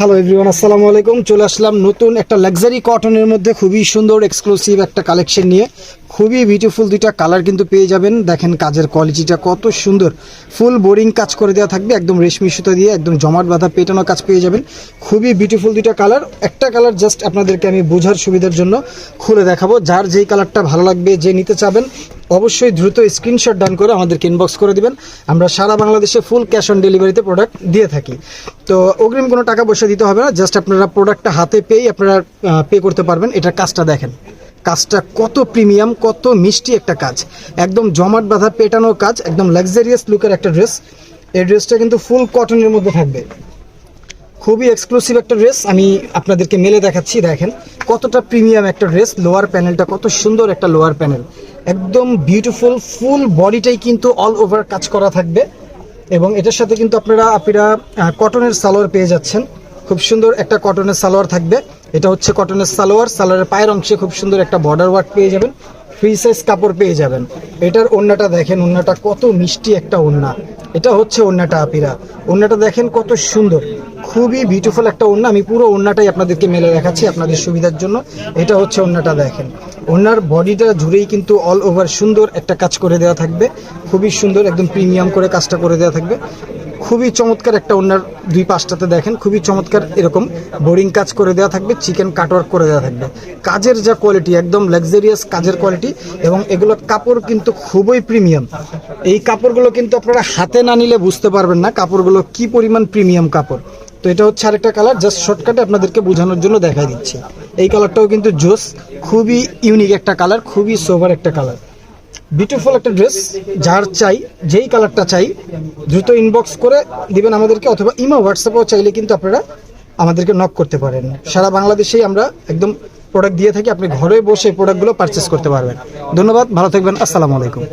Hello everyone, আসসালামু আলাইকুম। চলে আসলাম নতুন একটা লাক্সারি কটনের মধ্যে খুবই সুন্দর এক্সক্লুসিভ একটা কালেকশন নিয়ে। খুবই বিউটিফুল দুইটা কালার কিন্তু পেয়ে যাবেন। দেখেন কাজের কোয়ালিটিটা কত সুন্দর, ফুল বোরিং কাজ করে দেওয়া থাকবে, একদম রেশমি সুতো দিয়ে একদম জমাট বাঁধা পেটানো কাজ পেয়ে যাবেন। খুবই বিউটিফুল দুইটা কালার। একটা কালার জাস্ট আপনাদেরকে আমি বোঝার সুবিধার জন্য খুলে দেখাবো। যার যেই কালারটা ভালো লাগবে, যে নিতে চাবেন অবশ্যই দ্রুত স্ক্রিনশট ডান করে আমাদেরকে ইনবক্স করে দিবেন। আমরা সারা বাংলাদেশে ফুল ক্যাশ অন ডেলিভারিতে প্রোডাক্ট দিয়ে থাকি। তো অগ্রিম কোনো টাকা পয়সা দিতে হবে না, জাস্ট আপনারা প্রোডাক্টটা হাতে পেয়েই আপনারা পে করতে পারবেন। এটার কাজটা দেখেন, কাজটা কত প্রিমিয়াম, কত মিষ্টি একটা কাজ, একদম জমাট বাঁধা পেটানো কাজ, একদম লাক্সারিয়াস লুকের একটা ড্রেস। এই ড্রেসটা কিন্তু ফুল কটনের মধ্যে থাকবে, খুবই এক্সক্লুসিভ একটা ড্রেস। আমি আপনাদেরকে মেলে দেখাচ্ছি, দেখেন কতটা প্রিমিয়াম একটা ড্রেস। লোয়ার প্যানেলটা কত সুন্দর একটা লোয়ার প্যানেল, একদম বিউটিফুল। ফুল বডিটাই কিন্তু অল ওভার কাজ করা থাকবে এবং এটার সাথে কিন্তু আপনারা কটনের সালোয়ার পেয়ে যাচ্ছেন। খুব সুন্দর একটা কটনের সালোয়ার থাকবে। এটা হচ্ছে কটনের সালোয়ার। সালোয়ারের পায়ের অংশে খুব সুন্দর একটা বর্ডার ওয়ার্ক পেয়ে যাবেন, ফ্রি সাইজ কাপড় পেয়ে যাবেন। এটার ওড়নাটা দেখেন, ওড়নাটা কত মিষ্টি একটা ওড়না। এটা হচ্ছে ওড়নাটা আপিরা, ওড়নাটা দেখেন কত সুন্দর, খুবই বিউটিফুল একটা ওড়না। আমি পুরো ওড়নাটাই আপনাদেরকে মেলে দেখাচ্ছি আপনাদের সুবিধার জন্য। এটা হচ্ছে ওড়নাটা দেখেন, ওড়নার বডিটা জুড়েই কিন্তু অল ওভার সুন্দর একটা কাজ করে দেওয়া থাকবে, খুবই সুন্দর, একদম প্রিমিয়াম করে কাজটা করে দেওয়া থাকবে। খুবই চমৎকার একটা ওড়নার দুই পাশটাতে দেখেন খুবই চমৎকার এরকম বোরিং কাজ করে দেওয়া থাকবে, চিকেন কাটওয়ার্ক করে দেওয়া থাকবে। কাজের যা কোয়ালিটি, একদম লাক্সারিয়াস কাজের কোয়ালিটি এবং এগুলো কাপড় কিন্তু খুবই প্রিমিয়াম। এই কাপড়গুলো কিন্তু আপনারা হাতে না নিলে বুঝতে পারবেন না কাপড়গুলো কি পরিমাণ প্রিমিয়াম কাপড়। তো এটা হচ্ছে আরেকটা কালার, জাস্ট শর্টকাটে আপনাদেরকে বোঝানোর জন্য দেখাই দিচ্ছি। এই কালারটাও কিন্তু জোস, খুবই ইউনিক একটা কালার, খুবই সোভার একটা কালার, বিউটিফুল একটা ড্রেস। যার চাই, যেই কালারটা চাই দ্রুত ইনবক্স করে দিবেন আমাদেরকে, অথবা ইমো হোয়াটসঅ্যাপেও চাইলে কিন্তু আপনারা আমাদেরকে নক করতে পারেন। সারা বাংলাদেশেই আমরা একদম প্রোডাক্ট দিয়ে থাকি, আপনি ঘরে বসে প্রোডাক্টগুলো পারচেস করতে পারবেন। ধন্যবাদ, ভালো থাকবেন, আসসালামু আলাইকুম।